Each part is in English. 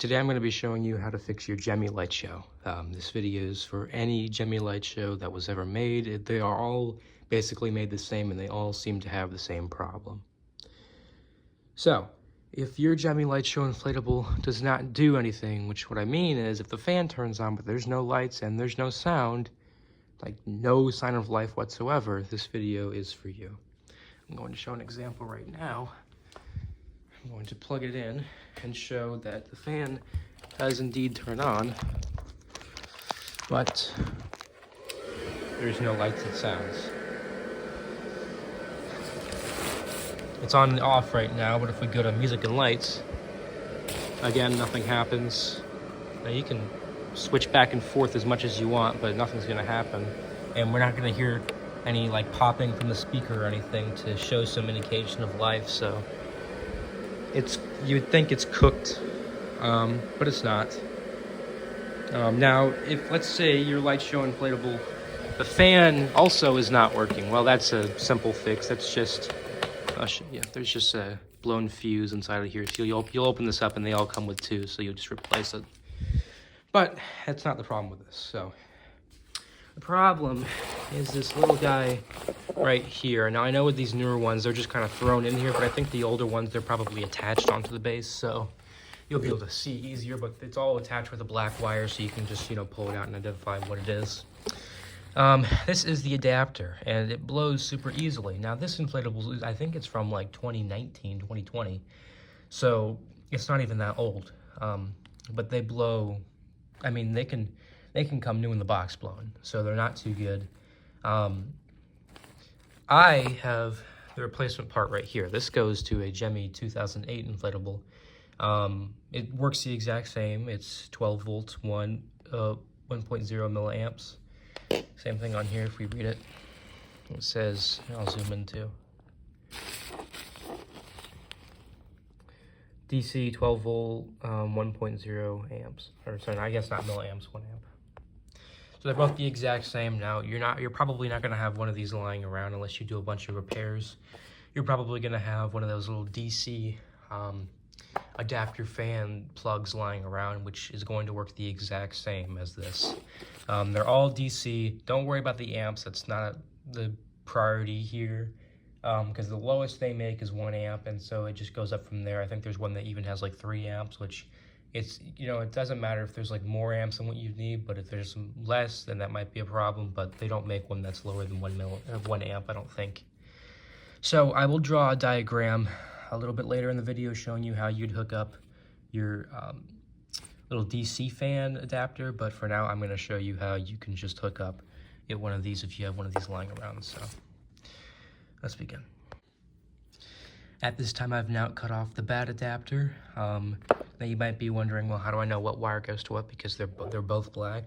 Today I'm going to be showing you how to fix your Gemmy Lightshow. This video is for any Gemmy Lightshow that was ever made. They are all basically made the same and they all seem to have the same problem. So, if your Gemmy Lightshow inflatable does not do anything, which what I mean is if the fan turns on but there's no lights and there's no sound, like no sign of life whatsoever, this video is for you. I'm going to show an example right now. I'm going to plug it in and show that the fan does indeed turn on, but there's no lights and sounds. It's on and off right now, but if we go to music and lights, again, nothing happens. Now you can switch back and forth as much as you want, but nothing's gonna happen. And we're not gonna hear any like popping from the speaker or anything to show some indication of life, so you would think it's cooked, but it's not. Now, if let's say your Lightshow inflatable, the fan also is not working. Well, that's a simple fix. That's just, there's just a blown fuse inside of here. So you'll open this up and they all come with two, so you'll just replace it. But that's not the problem with this. So the problem is this little guy right here. Now I know with these newer ones, they're just kind of thrown in here, but I think the older ones, they're probably attached onto the base, so you'll be able to see easier, but it's all attached with a black wire, so you can just, pull it out and identify what it is. This is the adapter, and it blows super easily. Now this inflatable, I think it's from like 2019, 2020, so it's not even that old, but they blow, I mean, they can come new in the box blown, so they're not too good. I have the replacement part right here. This goes to a Gemmy 2008 inflatable. It works the exact same. It's 12 volts, 1.0 milliamps. Same thing on here if we read it. It says, I'll zoom in too. DC 12 volt, 1.0 amps. Or sorry, I guess not milliamps, 1 amp. So they're both the exact same. Now you're probably not gonna have one of these lying around unless you do a bunch of repairs. You're probably gonna have one of those little DC adapter fan plugs lying around, which is going to work the exact same as this. They're all DC. Don't worry about the amps. That's not the priority here, because the lowest they make is 1 amp, and so it just goes up from there. I think there's one that even has like 3 amps, which it's, it doesn't matter if there's like more amps than what you need, but if there's some less, then that might be a problem, but they don't make one that's lower than 1 amp, I don't think. So I will draw a diagram a little bit later in the video showing you how you'd hook up your little DC fan adapter, but for now I'm going to show you how you can just hook up one of these if you have one of these lying around. So let's begin. At this time I've now cut off the bad adapter. Now you might be wondering, well, how do I know what wire goes to what, because they're both black?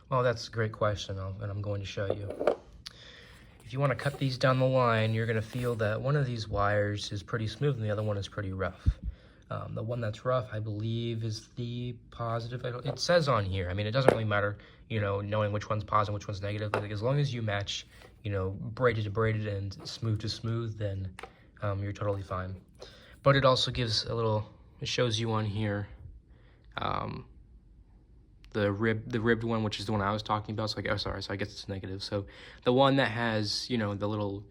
Well, that's a great question, and I'm going to show you. If you want to cut these down the line, you're going to feel that one of these wires is pretty smooth and the other one is pretty rough. The one that's rough, I believe, is the positive. It says on here. I mean, it doesn't really matter, knowing which one's positive, which one's negative. Like, as long as you match, braided to braided and smooth to smooth, then you're totally fine. But it also gives a little, it shows you on here the ribbed one, which is the one I was talking about. So I guess it's negative. So the one that has, the little,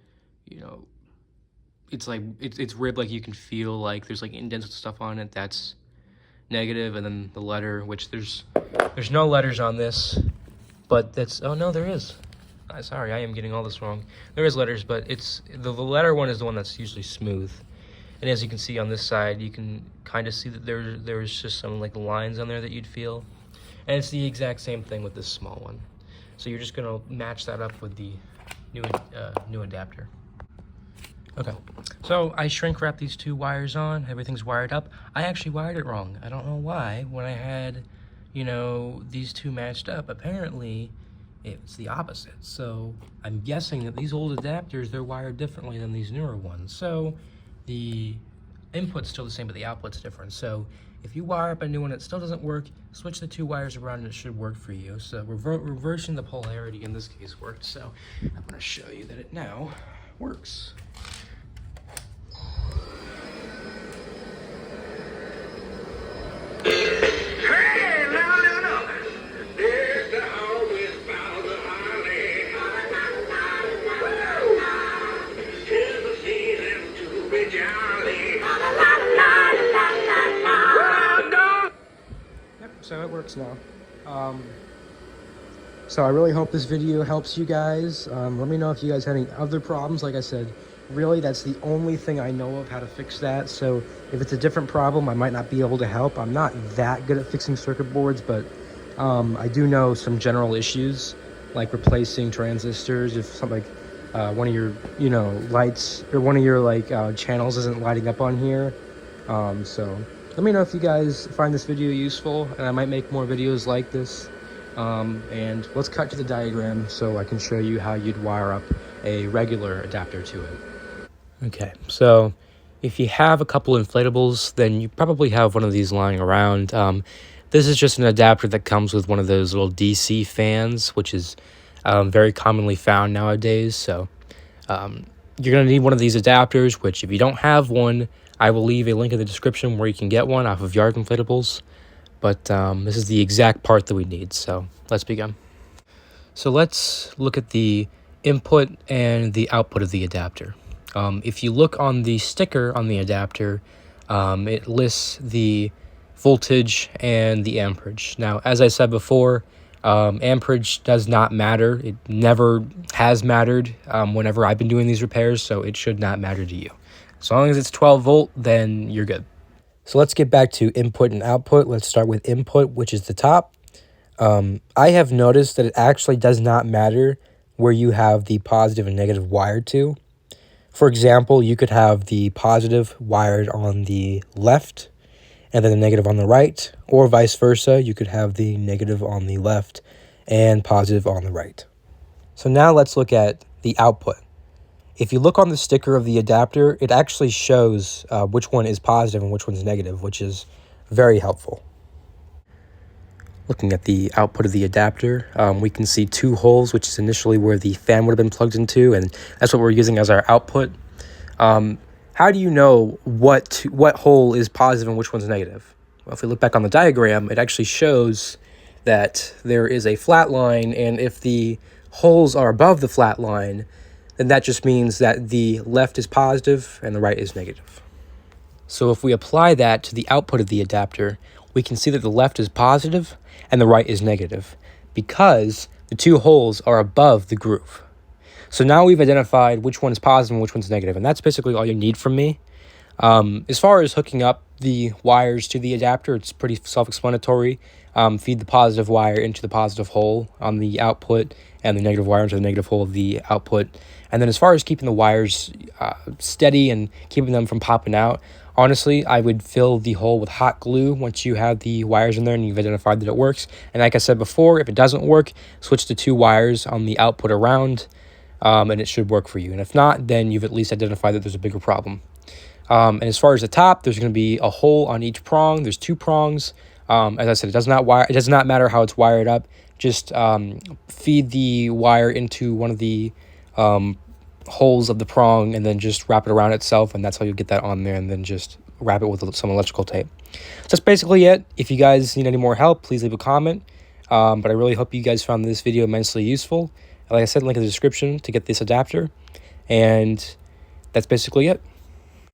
it's like, it's ribbed, like you can feel like there's like indents and stuff on it, that's negative. And then the letter, which there's no letters on this, but that's, oh no, there is. Sorry, I am getting all this wrong. There is letters, but it's, the letter one is the one that's usually smooth. And as you can see on this side, you can kind of see that there's just some like lines on there that you'd feel. And it's the exact same thing with this small one. So you're just gonna match that up with the new adapter. Okay, so I shrink wrap these 2 wires on, everything's wired up. I actually wired it wrong. I don't know why. When I had, these 2 matched up, apparently it's the opposite. So I'm guessing that these old adapters, they're wired differently than these newer ones. So the input's still the same, but the output's different. So if you wire up a new one, it still doesn't work, switch the 2 wires around and it should work for you. So reversing the polarity in this case worked. So I'm gonna show you that it now works. works now. So I really hope this video helps you guys. Let me know if you guys have any other problems. Like I said, really that's the only thing I know of how to fix that. So if it's a different problem, I might not be able to help. I'm not that good at fixing circuit boards, but I do know some general issues like replacing transistors if something like one of your lights or one of your channels isn't lighting up on here. So let me know if you guys find this video useful, and I might make more videos like this. And let's cut to the diagram so I can show you how you'd wire up a regular adapter to it. Okay, so if you have a couple inflatables, then you probably have one of these lying around. This is just an adapter that comes with one of those little DC fans, which is very commonly found nowadays. So you're going to need one of these adapters, which if you don't have one, I will leave a link in the description where you can get one off of Yard Inflatables. But this is the exact part that we need, so let's begin. So let's look at the input and the output of the adapter. If you look on the sticker on the adapter, it lists the voltage and the amperage. Now, as I said before, amperage does not matter. It never has mattered whenever I've been doing these repairs, so it should not matter to you. As long as it's 12 volt, then you're good. So let's get back to input and output. Let's start with input, which is the top. I have noticed that it actually does not matter where you have the positive and negative wired to. For example, you could have the positive wired on the left and then the negative on the right, or vice versa. You could have the negative on the left and positive on the right. So now let's look at the output. If you look on the sticker of the adapter, it actually shows which one is positive and which one's negative, which is very helpful. Looking at the output of the adapter, we can see two holes, which is initially where the fan would have been plugged into, and that's what we're using as our output. How do you know what hole is positive and which one's negative? Well, if we look back on the diagram, it actually shows that there is a flat line, and if the holes are above the flat line, then that just means that the left is positive and the right is negative. So if we apply that to the output of the adapter, we can see that the left is positive and the right is negative because the two holes are above the groove. So now we've identified which one is positive and which one's negative, and that's basically all you need from me. As far as hooking up the wires to the adapter, it's pretty self-explanatory. Feed the positive wire into the positive hole on the output and the negative wire into the negative hole of the output. And then as far as keeping the wires steady and keeping them from popping out, honestly, I would fill the hole with hot glue once you have the wires in there and you've identified that it works. And like I said before, if it doesn't work, switch the two wires on the output around, and it should work for you. And if not, then you've at least identified that there's a bigger problem. And as far as the top, there's going to be a hole on each prong. There's two prongs. As I said, it does not matter how it's wired up. Just feed the wire into one of the holes of the prong and then just wrap it around itself, and that's how you get that on there, and then just wrap it with some electrical tape. So that's basically it. If you guys need any more help, please leave a comment. But I really hope you guys found this video immensely useful. Like I said, link in the description to get this adapter, and that's basically it.